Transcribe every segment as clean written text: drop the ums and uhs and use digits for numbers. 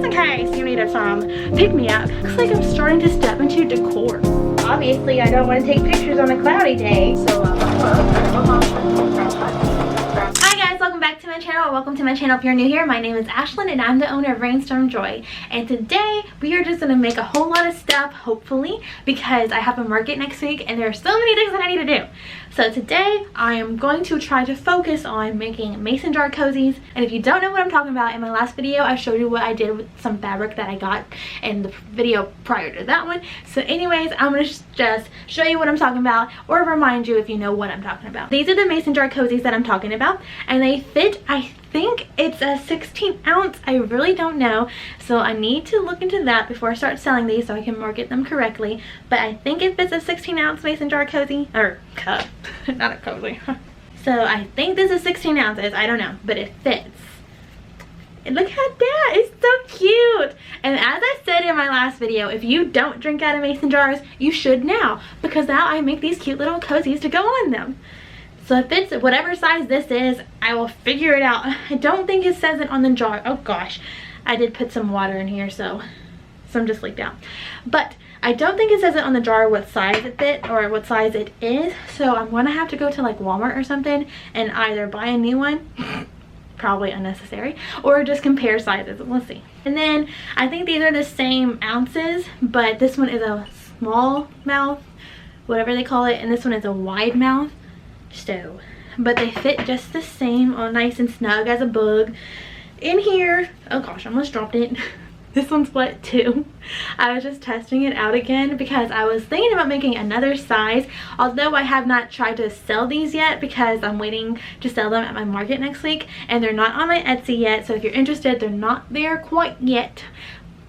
just in case you needed some pick-me-up. Looks like I'm starting to step into decor. Obviously, I don't want to take pictures on a cloudy day, so hi guys, welcome back to my channel. Welcome to my channel if you're new here. My name is Ashlyn and I'm the owner of Rainstorm Joy. And today we are just going to make a whole lot of stuff, hopefully, because I have a market next week and there are so many things that I need to do. So today I am going to try to focus on making mason jar cozies. And if you don't know what I'm talking about, in my last video I showed you what I did with some fabric that I got in the video prior to that one. So anyways, I'm going to just show you what I'm talking about, or remind you if you know what I'm talking about. These are the mason jar cozies that I'm talking about, and they fit, I think it's a 16 ounce. I really don't know, so I need to look into that before I start selling these so I can market them correctly. But I think it fits a 16 ounce mason jar cozy, or cup, not a cozy. So I think this is 16 ounces, I don't know, but it fits. And look at that, it's so cute. And as I said in my last video, if you don't drink out of mason jars, you should now, because now I make these cute little cozies to go on them. So if it's whatever size this is, I will figure it out. I don't think it says it on the jar. Oh gosh, I did put some water in here, so some just leaked out. But I don't think it says it on the jar what size it fit or what size it is. So I'm gonna have to go to like Walmart or something and either buy a new one, probably unnecessary, or just compare sizes. We'll see. And then I think these are the same ounces, but this one is a small mouth, whatever they call it, and this one is a wide mouth. So, but they fit just the same, all nice and snug as a bug in here. Oh gosh, I almost dropped it. This one's wet too. I was just testing it out again because I was thinking about making another size, although I have not tried to sell these yet because I'm waiting to sell them at my market next week, and they're not on my Etsy yet. So if you're interested, they're not there quite yet.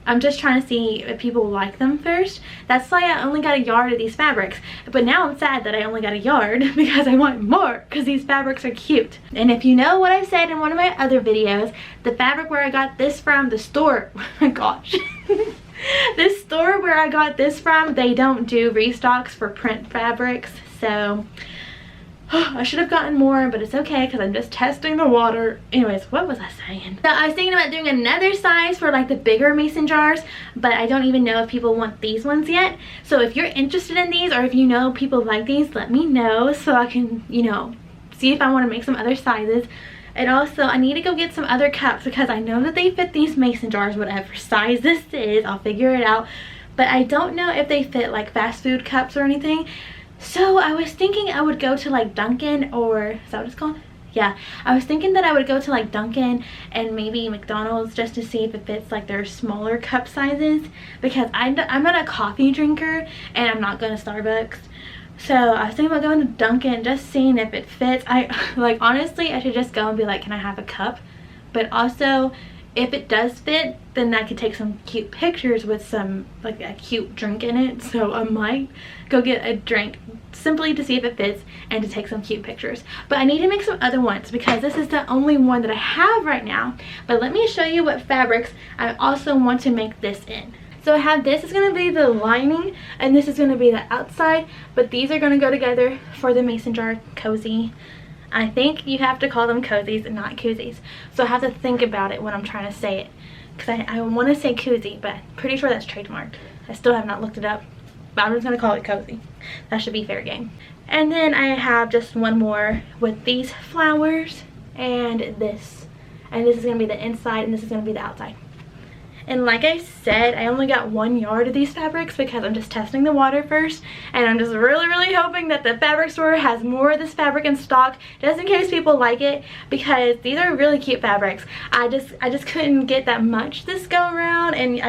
I'm just trying to see if people like them first. That's why I only got a yard of these fabrics. But now I'm sad that I only got a yard because I want more, because these fabrics are cute. And if you know what I've said in one of my other videos, the fabric where I got this from, the store, oh my gosh. This store where I got this from, they don't do restocks for print fabrics. So I should have gotten more, but it's okay because I'm just testing the water. Anyways, what was I saying? So I was thinking about doing another size for like the bigger mason jars, but I don't even know if people want these ones yet. So if you're interested in these, or if you know people like these, let me know so I can, you know, see if I want to make some other sizes. And also I need to go get some other cups because I know that they fit these mason jars, whatever size this is. I'll figure it out, but I don't know if they fit like fast food cups or anything. So I was thinking I would go to like Dunkin', or is that what it's called? Yeah, I was thinking that I would go to like Dunkin' and maybe McDonald's just to see if it fits like their smaller cup sizes, because I'm not a coffee drinker and I'm not going to Starbucks. So I was thinking about going to Dunkin', just seeing if it fits. Like honestly, I should just go and be like, can I have a cup? But also, if it does fit, then I could take some cute pictures with some like a cute drink in it. So I might go get a drink simply to see if it fits and to take some cute pictures. But I need to make some other ones because this is the only one that I have right now. But let me show you what fabrics I also want to make this in. So I have this is going to be the lining and this is going to be the outside, but these are going to go together for the mason jar cozy. I think you have to call them cozies and not koozies. So I have to think about it when I'm trying to say it, because I want to say koozie, but I'm pretty sure that's trademarked. I still have not looked it up, but I'm just going to call it cozy. That should be fair game. And then I have just one more with these flowers and this. And this is going to be the inside and this is going to be the outside. And like I said, I only got 1 yard of these fabrics because I'm just testing the water first, and I'm just really hoping that the fabric store has more of this fabric in stock just in case people like it, because these are really cute fabrics. I just couldn't get that much this go around, and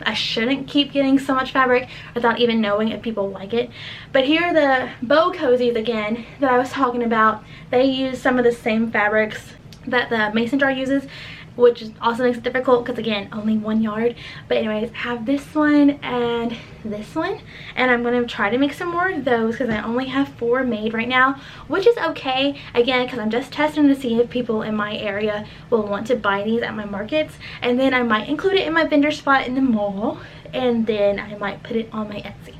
I shouldn't keep getting so much fabric without even knowing if people like it. But here are the bow cozies again that I was talking about. They use some of the same fabrics that the mason jar uses, which also makes it difficult because again, only 1 yard. But anyways, I have this one and this one, and I'm going to try to make some more of those because I only have 4 made right now, which is okay, again, because I'm just testing to see if people in my area will want to buy these at my markets. And then I might include it in my vendor spot in the mall, and then I might put it on my Etsy.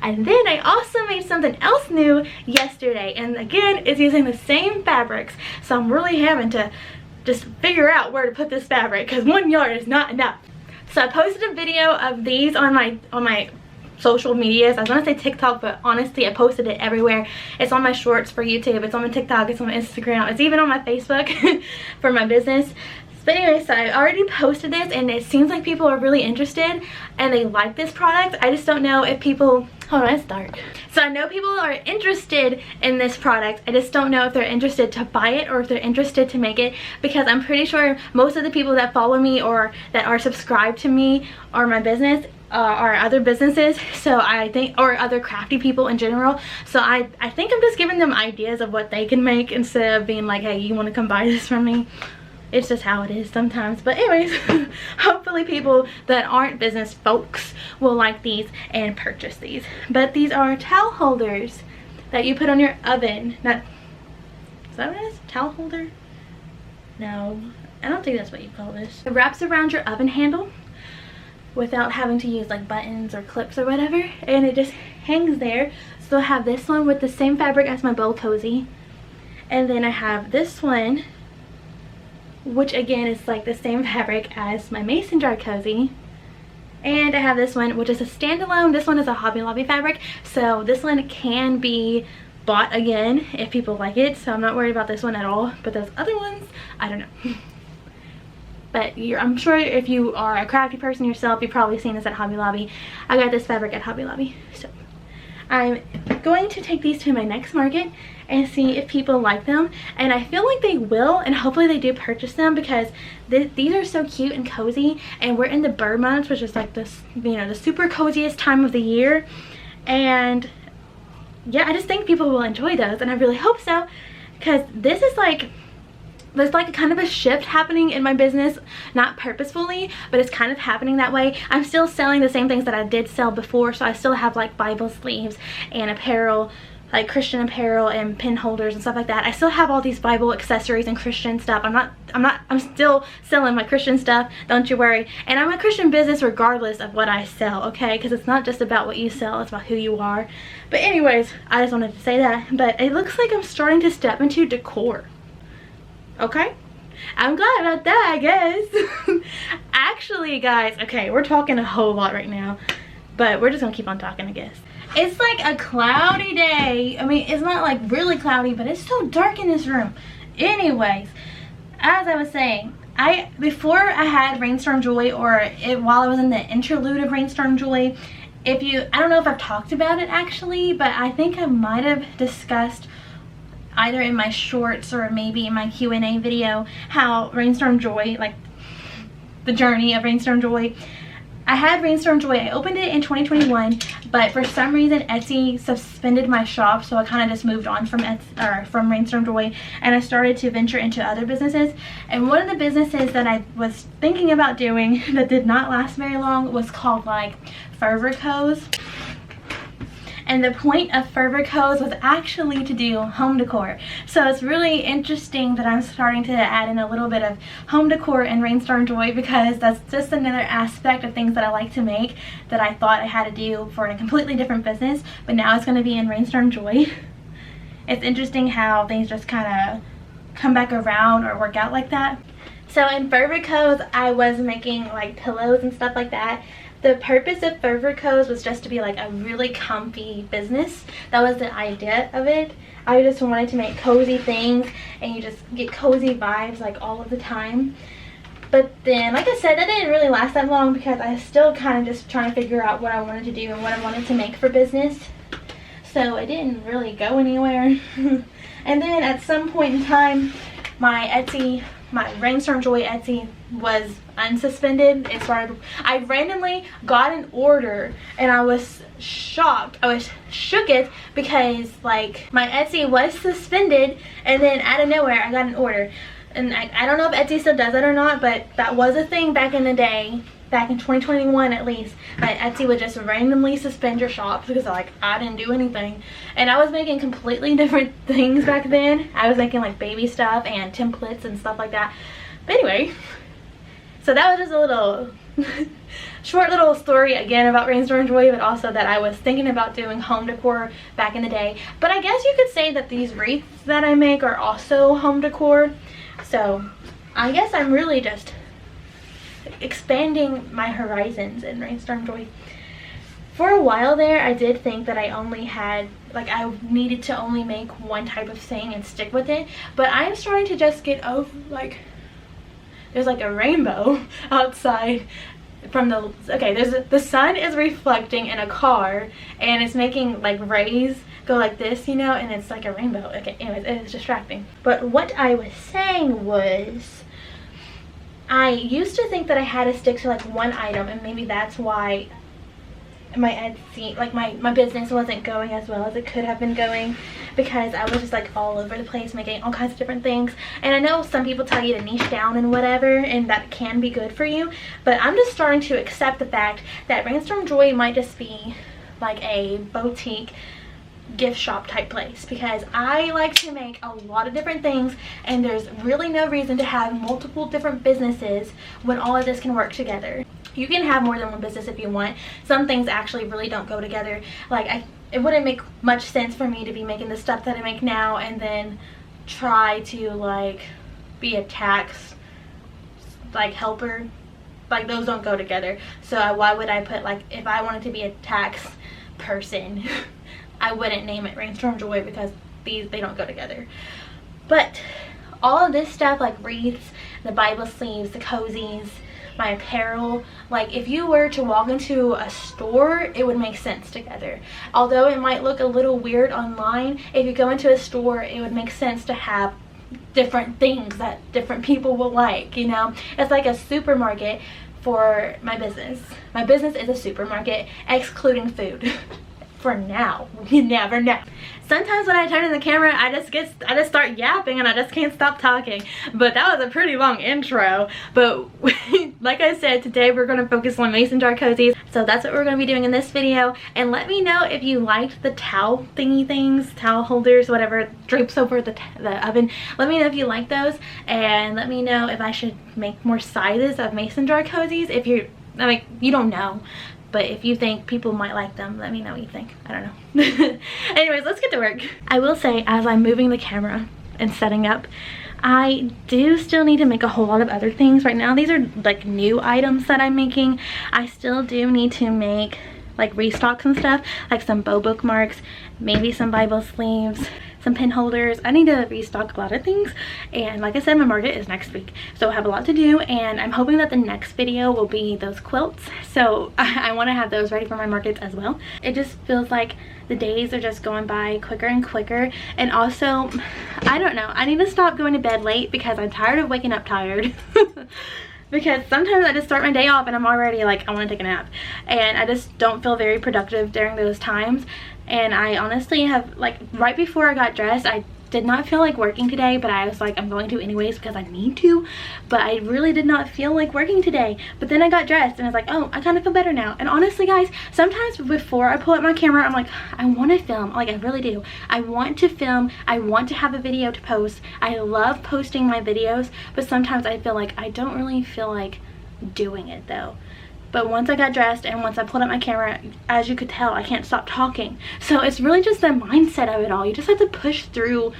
And then I also made something else new yesterday, and again, it's using the same fabrics, so I'm really having to just figure out where to put this fabric because 1 yard is not enough. So I posted a video of these on my social medias. I was gonna say TikTok, but honestly I posted it everywhere. It's on my shorts for YouTube, it's on my TikTok, it's on my Instagram, it's even on my Facebook for my business. But anyway, so I already posted this and it seems like people are really interested and they like this product. I just don't know if people, hold on, it's dark. So I know people are interested in this product. I just don't know if they're interested to buy it or if they're interested to make it, because I'm pretty sure most of the people that follow me or that are subscribed to me or my business are other businesses, so I think, or other crafty people in general. So I think I'm just giving them ideas of what they can make instead of being like, hey, you want to come buy this from me? It's just how it is sometimes. But anyways, hopefully people that aren't business folks will like these and purchase these. But these are towel holders that you put on your oven. Is that what it is? Towel holder? No, I don't think that's what you call this. It wraps around your oven handle without having to use like buttons or clips or whatever, and it just hangs there. So I have this one with the same fabric as my bowl cozy, and then I have this one which again is like the same fabric as my mason jar cozy, and I have this one which is a standalone. This one is a Hobby Lobby fabric, so this one can be bought again if people like it, so I'm not worried about this one at all. But those other ones, I don't know. But I'm sure if you are a crafty person yourself, you've probably seen this at Hobby Lobby. I got this fabric at Hobby Lobby. So I'm going to take these to my next market and see if people like them. And I feel like they will, and hopefully they do purchase them, because these are so cute and cozy. And we're in the bird months, which is like this, you know, the super coziest time of the year. And yeah, I just think people will enjoy those, and I really hope so, because this is like, there's like a kind of a shift happening in my business, not purposefully, but it's kind of happening that way. I'm still selling the same things that I did sell before, so I still have like Bible sleeves and apparel, like Christian apparel and pin holders and stuff like that. I still have all these Bible accessories and Christian stuff. I'm still selling my Christian stuff, don't you worry. And I'm a Christian business regardless of what I sell, okay? Because it's not just about what you sell, it's about who you are. But anyways, I just wanted to say that. But it looks like I'm starting to step into decor. Okay, I'm glad about that, I guess. Actually, guys, okay, we're talking a whole lot right now, but we're just gonna keep on talking, I guess. It's like a cloudy day. I mean, it's not like really cloudy, but it's so dark in this room. Anyways, as I was saying, before I had Rainstorm Joy, or while I was in the interlude of Rainstorm Joy, I don't know if I've talked about it actually, but I think I might have discussed either in my shorts or maybe in my Q&A video how Rainstorm Joy, like the journey of Rainstorm Joy. I had Rainstorm Joy, I opened it in 2021, but for some reason Etsy suspended my shop, so I kind of just moved on from Rainstorm Joy, and I started to venture into other businesses. And one of the businesses that I was thinking about doing that did not last very long was called like Fervor Co's. And the point of Fervor Co's was actually to do home decor. So it's really interesting that I'm starting to add in a little bit of home decor in Rainstorm Joy, because that's just another aspect of things that I like to make that I thought I had to do for a completely different business, but now it's going to be in Rainstorm Joy. It's interesting how things just kind of come back around or work out like that. So in Fervor Co's, I was making like pillows and stuff like that. The purpose of Fervor Co's was just to be like a really comfy business. That was the idea of it. I just wanted to make cozy things, and you just get cozy vibes like all of the time. But then, like I said, that didn't really last that long, because I was still kind of just trying to figure out what I wanted to do and what I wanted to make for business. So it didn't really go anywhere. And then at some point in time, my Rainstorm Joy Etsy was unsuspended. I randomly got an order, and I was shocked. I was shooketh, because like my Etsy was suspended, and then out of nowhere I got an order. And I don't know if Etsy still does that or not, but that was a thing back in the day, back in 2021 at least, that Etsy would just randomly suspend your shops because like I didn't do anything. And I was making completely different things back then. I was making like baby stuff and templates and stuff like that. But anyway, so that was just a little short little story again about Rainstorm Joy, but also that I was thinking about doing home decor back in the day. But I guess you could say that these wreaths that I make are also home decor. So I guess I'm really just expanding my horizons in Rainstorm Joy. For a while there, I did think that I only had, like, I needed to only make one type of thing and stick with it. But I am starting to just get over, like, there's like a rainbow outside from the, okay, the sun is reflecting in a car and it's making like rays go like this, you know, and it's like a rainbow. Okay, anyways, it's distracting. But what I was saying was, I used to think that I had to stick to like one item, and maybe that's why my Etsy, like my business wasn't going as well as it could have been going, because I was just like all over the place making all kinds of different things. And I know some people tell you to niche down and whatever, and that can be good for you, but I'm just starting to accept the fact that Rainstorm Joy might just be like a boutique gift shop type place, because I like to make a lot of different things, and there's really no reason to have multiple different businesses when all of this can work together. You can have more than one business if you want. Some things actually really don't go together. Like, it wouldn't make much sense for me to be making the stuff that I make now and then try to like be a tax like helper. Like, those don't go together. So why would I put, like, if I wanted to be a tax person, I wouldn't name it Rainstorm Joy, because they don't go together. But all of this stuff, like wreaths, the Bible sleeves, the cozies, my apparel, like if you were to walk into a store, it would make sense together. Although it might look a little weird online, if you go into a store, it would make sense to have different things that different people will like, you know. It's like a supermarket for my business. My business is a supermarket, excluding food. For now. You never know. Sometimes when I turn in the camera, I just start yapping and I just can't stop talking. But that was a pretty long intro. But like I said, today we're going to focus on mason jar cozies. So that's what we're going to be doing in this video. And let me know if you liked the towel thingy things, towel holders, whatever drapes over the oven. Let me know if you like those, and let me know if I should make more sizes of mason jar cozies. If you're, I mean, you don't know. But if you think people might like them, let me know what you think. I don't know. Anyways, let's get to work. I will say, as I'm moving the camera and setting up, I do still need to make a whole lot of other things. Right now, these are like new items that I'm making. I still do need to make like restocks and stuff, like some bow bookmarks, maybe some Bible sleeves, some pin holders. I need to restock a lot of things, and like I said, my market is next week, so I have a lot to do, and I'm hoping that the next video will be those quilts. So I want to have those ready for my markets as well. It just feels like the days are just going by quicker and quicker, and also I don't know, I need to stop going to bed late because I'm tired of waking up tired. Because sometimes I just start my day off and I'm already like, I want to take a nap, and I just don't feel very productive during those times. And I honestly have, like, right before I got dressed, I did not feel like working today, but I was like, I'm going to anyways because I need to. But I really did not feel like working today. But then I got dressed and I was like, oh, I kind of feel better now. And honestly, guys, sometimes before I pull out my camera, I'm like, I want to film. Like, I really do. I want to film. I want to have a video to post. I love posting my videos, but sometimes I feel like I don't really feel like doing it though. But once I got dressed and once I pulled out my camera, as you could tell, I can't stop talking. So it's really just the mindset of it all. You just have to push through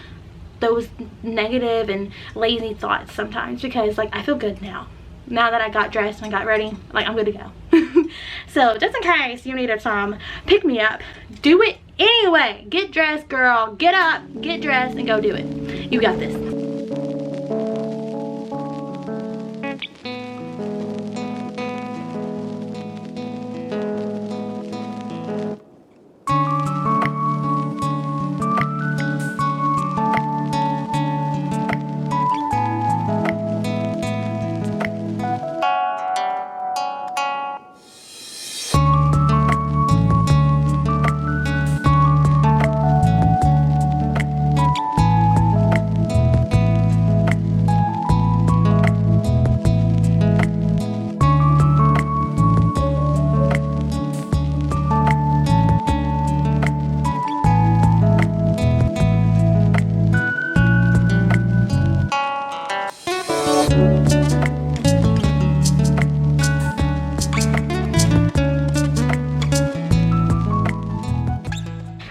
those negative and lazy thoughts sometimes, because like I feel good now. Now that I got dressed and got ready, like I'm good to go. So just in case you needed some pick me up, do it anyway. Get dressed, girl. Get up, get dressed, and go do it. You got this.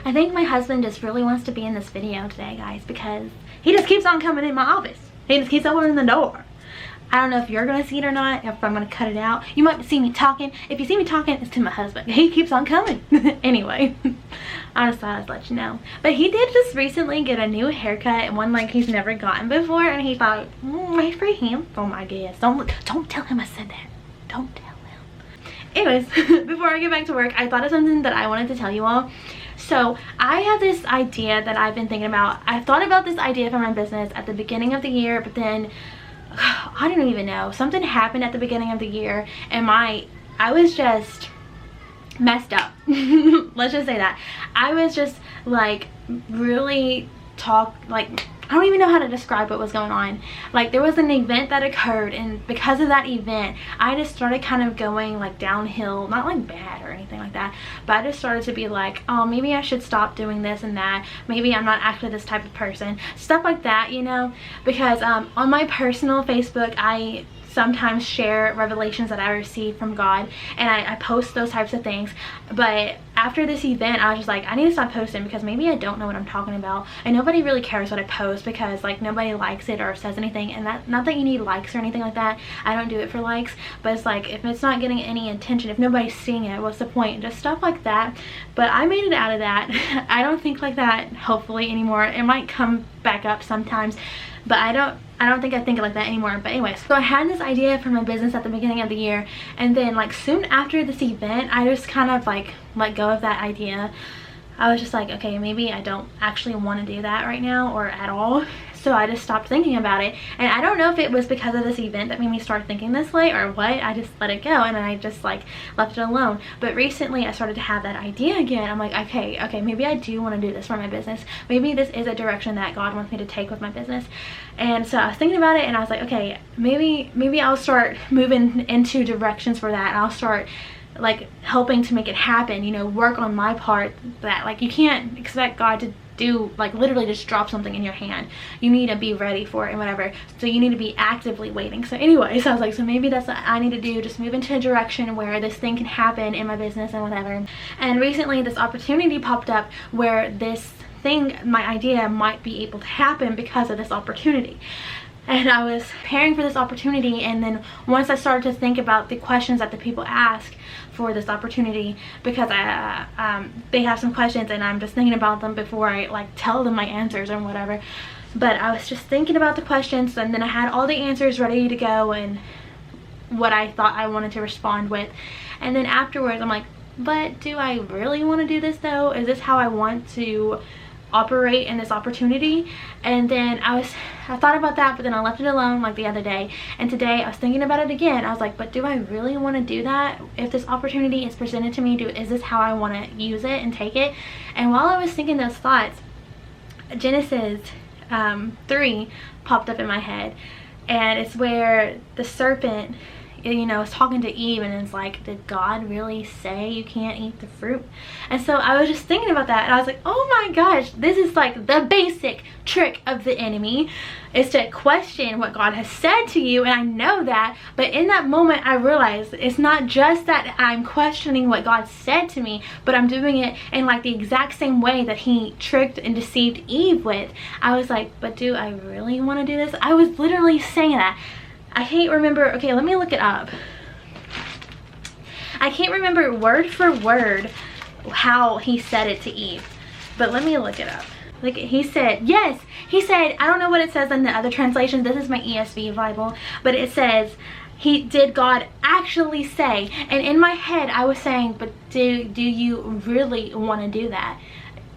I think my husband just really wants to be in this video today, guys, because he just keeps on coming in my office. He just keeps opening the door. I don't know if you're gonna see it or not, if I'm gonna cut it out. You might see me talking. If you see me talking, it's to my husband. He keeps on coming. Anyway, I just thought I'd let you know. But he did just recently get a new haircut, one like he's never gotten before, and he thought, he's pretty handsome, I guess. Don't tell him I said that. Don't tell him. Anyways, before I get back to work, I thought of something that I wanted to tell you all. So I have this idea that I've been thinking about. I thought about this idea for my business at the beginning of the year, but then I don't even know, something happened at the beginning of the year, and I was just messed up. Let's just say that. I was just like really I don't even know how to describe what was going on. Like, there was an event that occurred, and because of that event, I just started kind of going like downhill, not like bad or anything like that, but I just started to be like, oh, maybe I should stop doing this and that. Maybe I'm not actually this type of person. Stuff like that, you know, because on my personal Facebook, I sometimes share revelations that I receive from God, and I post those types of things. But after this event, I was just like, I need to stop posting because maybe I don't know what I'm talking about, and nobody really cares what I post because like nobody likes it or says anything. And that, not that you need likes or anything like that, I don't do it for likes, but it's like, if it's not getting any attention, if nobody's seeing it, what's the point? Just stuff like that. But I made it out of that. I don't think like that hopefully anymore. It might come back up sometimes, but I don't think I think like that anymore. But anyways, so I had this idea for my business at the beginning of the year, and then like soon after this event, I just kind of like let go of that idea. I was just like, okay, maybe I don't actually want to do that right now or at all. So I just stopped thinking about it, and I don't know if it was because of this event that made me start thinking this way or what. I just let it go, and I just like left it alone. But recently I started to have that idea again. I'm like, okay, maybe I do want to do this for my business. Maybe this is a direction that God wants me to take with my business. And so I was thinking about it, and I was like, okay, maybe I'll start moving into directions for that, and I'll start like helping to make it happen, you know, work on my part. That like, you can't expect God to do like literally just drop something in your hand. You need to be ready for it and whatever, so you need to be actively waiting. So anyways, I was like, so maybe that's what I need to do, just move into a direction where this thing can happen in my business and whatever. And recently this opportunity popped up where this thing, my idea, might be able to happen because of this opportunity. And I was preparing for this opportunity, and then once I started to think about the questions that the people ask for this opportunity, because they have some questions and I'm just thinking about them before I like tell them my answers or whatever. But I was just thinking about the questions, and then I had all the answers ready to go and what I thought I wanted to respond with. And then afterwards I'm like, but do I really want to do this though? Is this how I want to operate in this opportunity? And then I thought about that, but then I left it alone like the other day. And today I was thinking about it again. I was like, but do I really want to do that? If this opportunity is presented to me, is this how I want to use it and take it? And while I was thinking those thoughts, Genesis 3 popped up in my head, and it's where the serpent, you know, is talking to Eve, and it's like, did God really say you can't eat the fruit? And so I was just thinking about that, and I was like, oh my gosh, this is like the basic trick of the enemy, is to question what God has said to you. And I know that, but in that moment I realized it's not just that I'm questioning what God said to me, but I'm doing it in like the exact same way that he tricked and deceived Eve with. I was like, but do I really want to do this? I was literally saying that. I can't remember, okay, let me look it up. I can't remember word for word how he said it to Eve, but let me look it up. Like, he said, yes, he said, I don't know what it says in the other translation. This is my ESV Bible, but it says, did God actually say? And in my head I was saying, but do you really want to do that?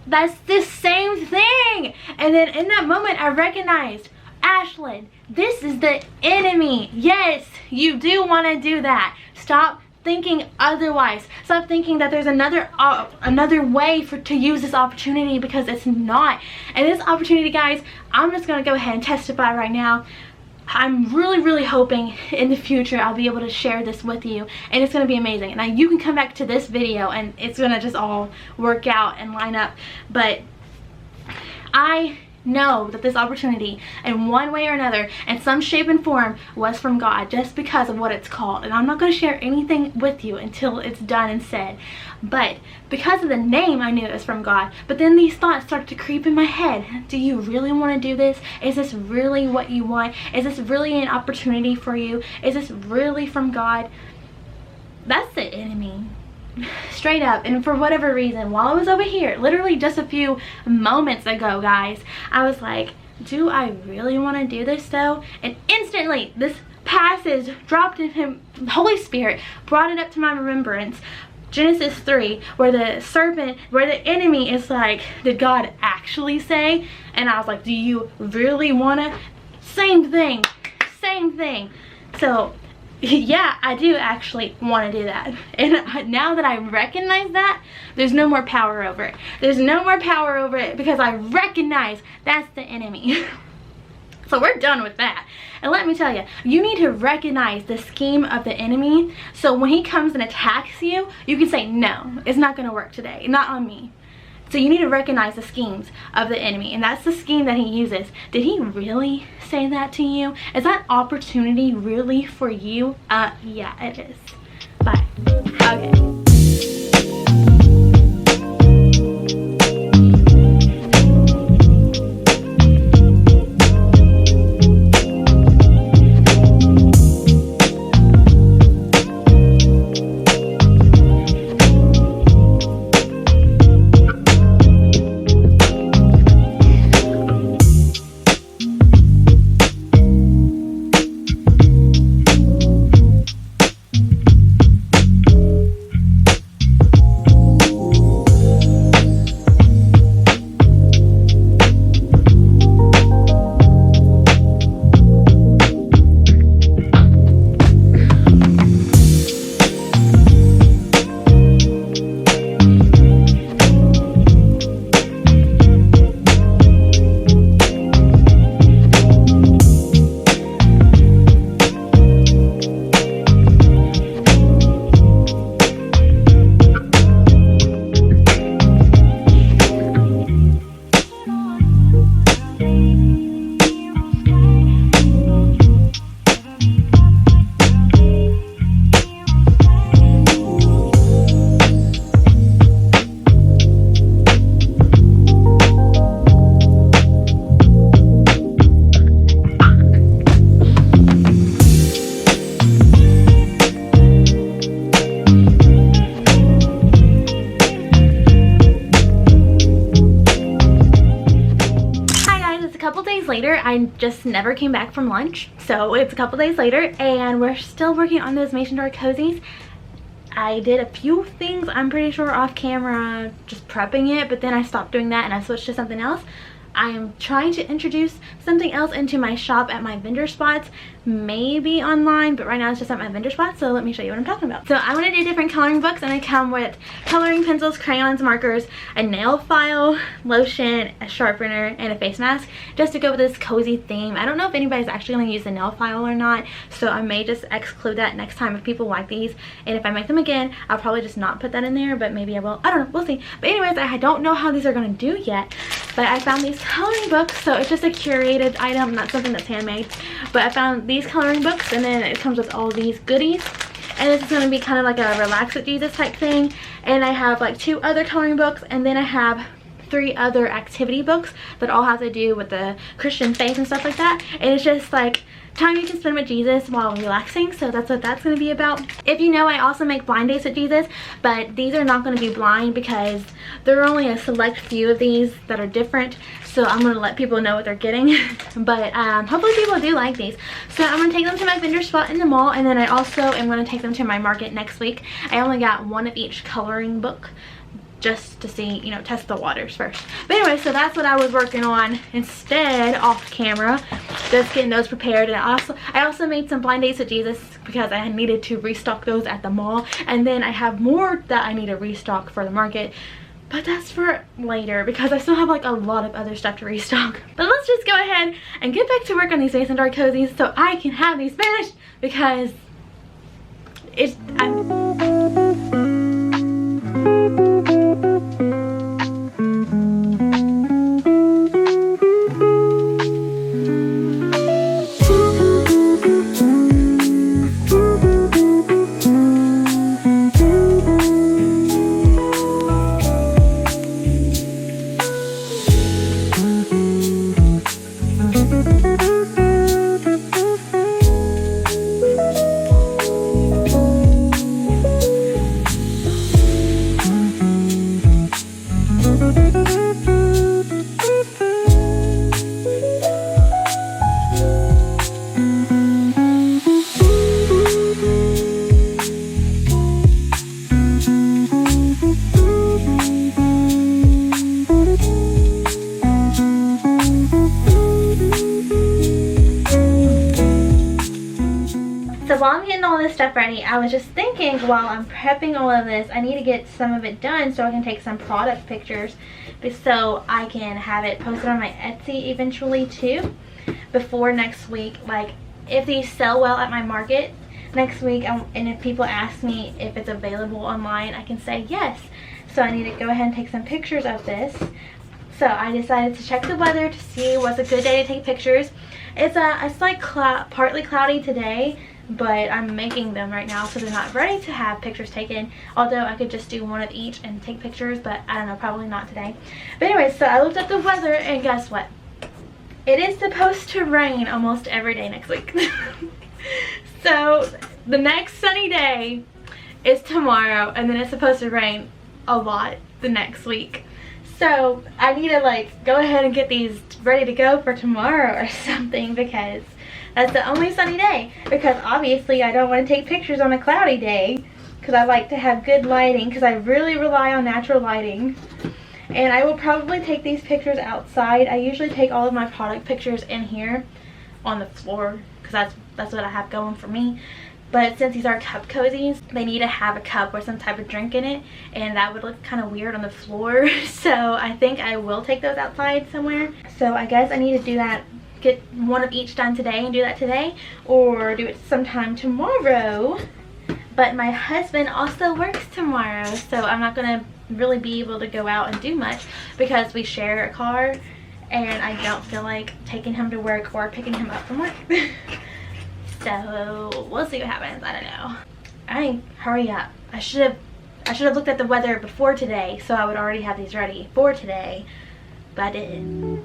That's the same thing. And then in that moment I recognized, Ashlyn, this is the enemy. Yes, you do want to do that. Stop thinking otherwise. Stop thinking that there's another way to use this opportunity, because it's not. And this opportunity, guys, I'm just gonna go ahead and testify right now. I'm really hoping in the future I'll be able to share this with you, and it's gonna be amazing. Now you can come back to this video and it's gonna just all work out and line up. But I know that this opportunity in one way or another, in some shape and form, was from God just because of what it's called. And I'm not going to share anything with you until it's done and said. But because of the name, I knew it was from God. But then these thoughts started to creep in my head. Do you really want to do this? Is this really what you want? Is this really an opportunity for you? Is this really from God? That's the enemy. Straight up. And for whatever reason, while I was over here, literally just a few moments ago, guys, I was like, do I really want to do this though? And instantly this passage dropped in him. The Holy Spirit brought it up to my remembrance. Genesis 3, where the serpent, where the enemy is like, did God actually say? And I was like, do you really want to? Same thing. So yeah, I do actually want to do that. And now that I recognize that, there's no more power over it. There's no more power over it because I recognize that's the enemy. So we're done with that. And let me tell you, you need to recognize the scheme of the enemy. So when he comes and attacks you, you can say, no, it's not going to work today. Not on me. So you need to recognize the schemes of the enemy. And that's the scheme that he uses. Did he really say that to you? Is that opportunity really for you? Yeah, it is. Bye. Okay. Later, I just never came back from lunch, so it's a couple days later and we're still working on those mason jar cozies. I did a few things, I'm pretty sure, off camera, just prepping it, but then I stopped doing that and I switched to something else. I am trying to introduce something else into my shop at my vendor spots, maybe online, but right now it's just at my vendor spots, so let me show you what I'm talking about. So I want to do different coloring books, and they come with coloring pencils, crayons, markers, a nail file, lotion, a sharpener, and a face mask, just to go with this cozy theme. I don't know if anybody's actually going to use the nail file or not, so I may just exclude that next time if people like these, and if I make them again, I'll probably just not put that in there, but maybe I will. I don't know, we'll see. But anyways, I don't know how these are going to do yet, but I found these coloring books, so it's just a curated item, not something that's handmade, but I found these coloring books, and then it comes with all these goodies, and this is going to be kind of like a relax with Jesus type thing. And I have like 2 other coloring books, and then I have 3 other activity books that all have to do with the Christian faith and stuff like that, and it's just like time you can spend with Jesus while relaxing, so that's what that's going to be about. If you know, I also make blind dates with Jesus, but these are not going to be blind because there are only a select few of these that are different, so I'm going to let people know what they're getting. But hopefully people do like these. So I'm going to take them to my vendor spot in the mall, and then I also am going to take them to my market next week. I only got 1 of each coloring book, just to see, you know, test the waters first. But anyway, so that's what I was working on instead off camera, just getting those prepared. And I also made some blind dates with Jesus because I needed to restock those at the mall, and then I have more that I need to restock for the market, but that's for later because I still have like a lot of other stuff to restock. But let's just go ahead and get back to work on these mason jar cozies so I can have these finished, because while I'm getting all this stuff ready, I was just thinking while I'm prepping all of this, I need to get some of it done so I can take some product pictures so I can have it posted on my Etsy eventually too before next week. Like if these sell well at my market next week, and if people ask me if it's available online, I can say yes. So I need to go ahead and take some pictures of this. So I decided to check the weather to see what's a good day to take pictures. It's like partly cloudy today, but I'm making them right now so they're not ready to have pictures taken. Although I could just do one of each and take pictures, but I don't know, probably not today. But anyway, so I looked at the weather and guess what? It is supposed to rain almost every day next week. So the next sunny day is tomorrow, and then it's supposed to rain a lot the next week. So I need to like go ahead and get these ready to go for tomorrow or something, because that's the only sunny day. Because obviously I don't want to take pictures on a cloudy day, because I like to have good lighting, because I really rely on natural lighting. And I will probably take these pictures outside. I usually take all of my product pictures in here on the floor, because that's what I have going for me. But since these are cup cozies, they need to have a cup or some type of drink in it, and that would look kind of weird on the floor. So I think I will take those outside somewhere. So I guess I need to do that, get one of each done today and do that today, or do it sometime tomorrow. But my husband also works tomorrow, so I'm not going to really be able to go out and do much because we share a car, and I don't feel like taking him to work or picking him up from work. So we'll see what happens. I don't know. Hurry up. I should have looked at the weather before today, so I would already have these ready for today, but I didn't.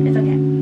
It's okay.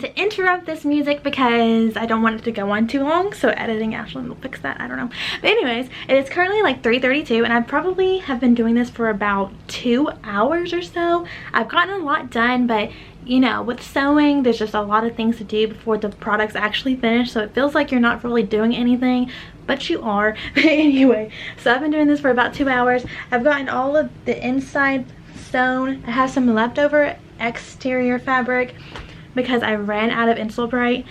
To interrupt this music because I don't want it to go on too long, so editing Ashlyn will fix that. I don't know. But anyways, it is currently like 3:32 and I probably have been doing this for about 2 hours or so. I've gotten a lot done, but you know, with sewing there's just a lot of things to do before the product's actually finished, so it feels like you're not really doing anything, but you are. Anyway, so I've been doing this for about 2 hours. I've gotten all of the inside sewn. I have some leftover exterior fabric because I ran out of Insulbrite,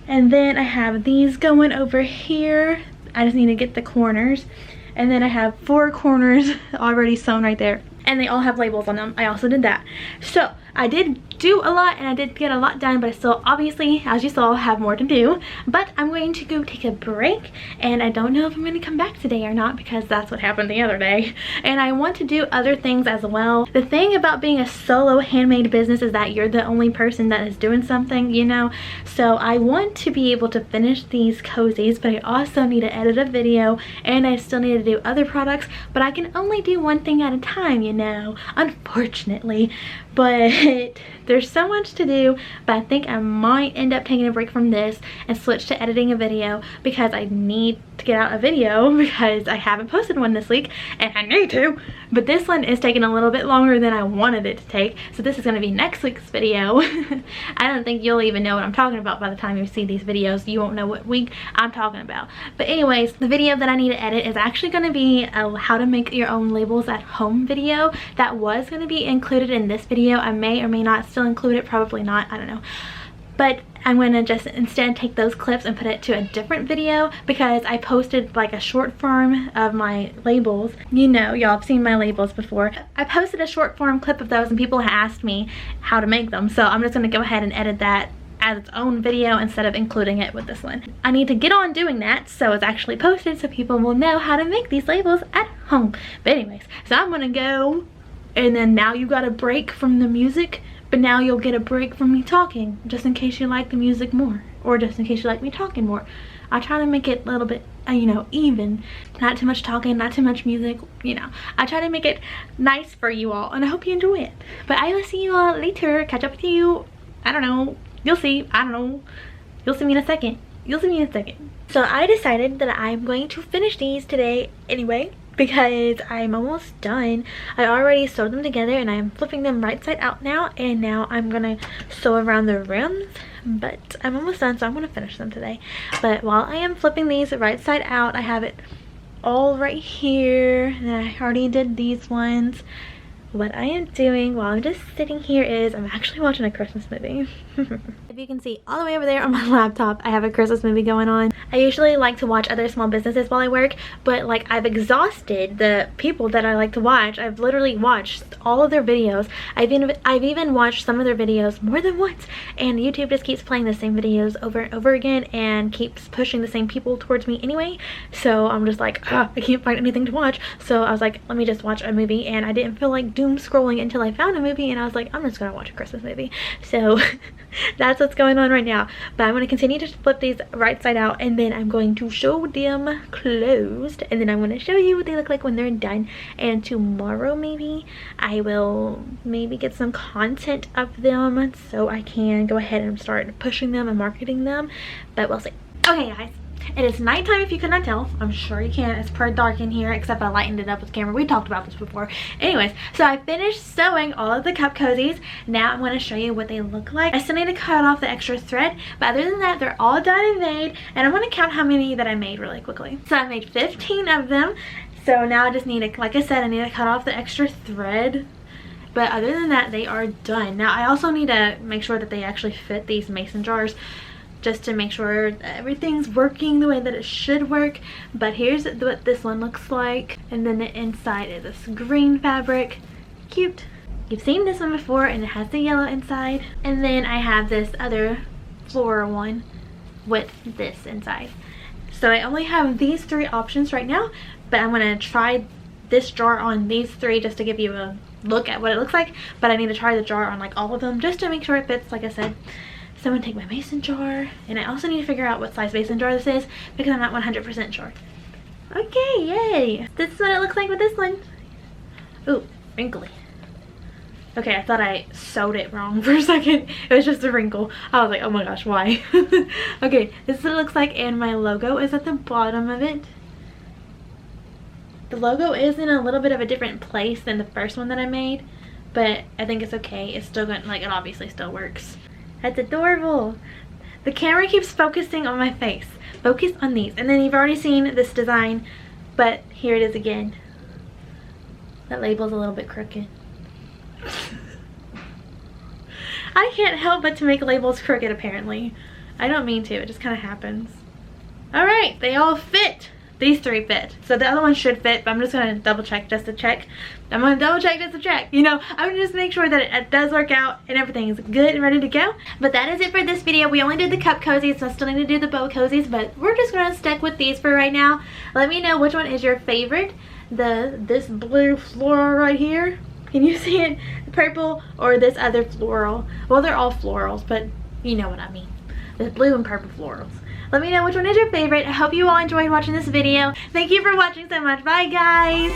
and then I have these going over here. I just need to get the corners, and then I have 4 corners already sewn right there, and they all have labels on them. I also did that. So I did do a lot and I did get a lot done, but I still obviously, as you saw, have more to do. But I'm going to go take a break, and I don't know if I'm going to come back today or not because that's what happened the other day, and I want to do other things as well. The thing about being a solo handmade business is that you're the only person that is doing something, you know. So I want to be able to finish these cozies, but I also need to edit a video, and I still need to do other products, but I can only do one thing at a time, you know, unfortunately. but there's so much to do. But I think I might end up taking a break from this and switch to editing a video, because I need to get out a video because I haven't posted one this week and I need to. But this one is taking a little bit longer than I wanted it to take, so this is going to be next week's video. I don't think you'll even know what I'm talking about by the time you see these videos. You won't know what week I'm talking about. But anyways, the video that I need to edit is actually going to be a how to make your own labels at home video. That was going to be included in this video. I may or may not still include it, probably not, I don't know. But I'm going to just instead take those clips and put it to a different video, because I posted like a short form of my labels. You know, y'all have seen my labels before. I posted a short form clip of those and people asked me how to make them. So I'm just going to go ahead and edit that as its own video instead of including it with this one. I need to get on doing that so it's actually posted so people will know how to make these labels at home. But anyways, so I'm going to go, and then now you got a break from the music. But now you'll get a break from me talking, just in case you like the music more, or just in case you like me talking more. I try to make it a little bit, you know, even. Not too much talking, not too much music, you know. I try to make it nice for you all, and I hope you enjoy it. But I will see you all later. Catch up with you. I don't know. You'll see. I don't know. You'll see me in a second. You'll see me in a second. So I decided that I'm going to finish these today anyway, because I'm almost done. I already sewed them together and I'm flipping them right side out now, and now I'm gonna sew around the rims, but I'm almost done, so I'm gonna finish them today. But while I am flipping these right side out, I have it all right here, and I already did these ones. What I am doing while I'm just sitting here is I'm actually watching a Christmas movie. If you can see all the way over there on my laptop, I have a Christmas movie going on. I usually like to watch other small businesses while I work, but like I've exhausted the people that I like to watch. I've literally watched all of their videos. I've even watched some of their videos more than once, and YouTube just keeps playing the same videos over and over again and keeps pushing the same people towards me anyway. So I'm just like, I can't find anything to watch. So I was like, let me just watch a movie, and I didn't feel like doom scrolling until I found a movie, and I was like, I'm just gonna watch a Christmas movie. So that's what's going on right now. But I'm going to continue to flip these right side out, and then I'm going to show them closed, and then I'm going to show you what they look like when they're done. And tomorrow maybe I will get some content of them so I can go ahead and start pushing them and marketing them, but we'll see. Okay guys, it is nighttime if you could not tell. I'm sure you can. It's pretty dark in here, except I lightened it up with the camera. We talked about this before. Anyways, so I finished sewing all of the cup cozies. Now I'm going to show you what they look like. I still need to cut off the extra thread, but other than that, they're all done and made. And I'm going to count how many that I made really quickly. So I made 15 of them. So now I just need to, like I said, I need to cut off the extra thread. But other than that, they are done. Now I also need to make sure that they actually fit these mason jars, just to make sure that everything's working the way that it should work. But here's what this one looks like, and then the inside is this green fabric. Cute. You've seen this one before, and it has the yellow inside. And then I have this other floral one with this inside. So I only have these three options right now, but I'm gonna try this jar on these three just to give you a look at what it looks like. But I need to try the jar on like all of them just to make sure it fits, like I said. So I'm gonna take my mason jar, and I also need to figure out what size mason jar this is because I'm not 100% sure. Okay, yay! This is what it looks like with this one. Ooh, wrinkly. Okay, I thought I sewed it wrong for a second. It was just a wrinkle. I was like, oh my gosh, why? Okay, this is what it looks like, and my logo is at the bottom of it. The logo is in a little bit of a different place than the first one that I made, but I think it's okay. It's still going, like, it obviously still works. That's adorable. The camera keeps focusing on my face. Focus on these. And then you've already seen this design, but here it is again. That label's a little bit crooked. I can't help but to make labels crooked apparently. I don't mean to, it just kind of happens. Alright, they all fit. These three fit. So the other one should fit, but I'm just going to double check just to check. I'm going to double check just to check. You know, I'm going to just make sure that it does work out and everything is good and ready to go. But that is it for this video. We only did the cup cozies, so I still need to do the bow cozies, but we're just going to stick with these for right now. Let me know which one is your favorite. This blue floral right here. Can you see it? Purple, or this other floral. Well, they're all florals, but you know what I mean. The blue and purple florals. Let me know which one is your favorite. I hope you all enjoyed watching this video. Thank you for watching so much. Bye, guys.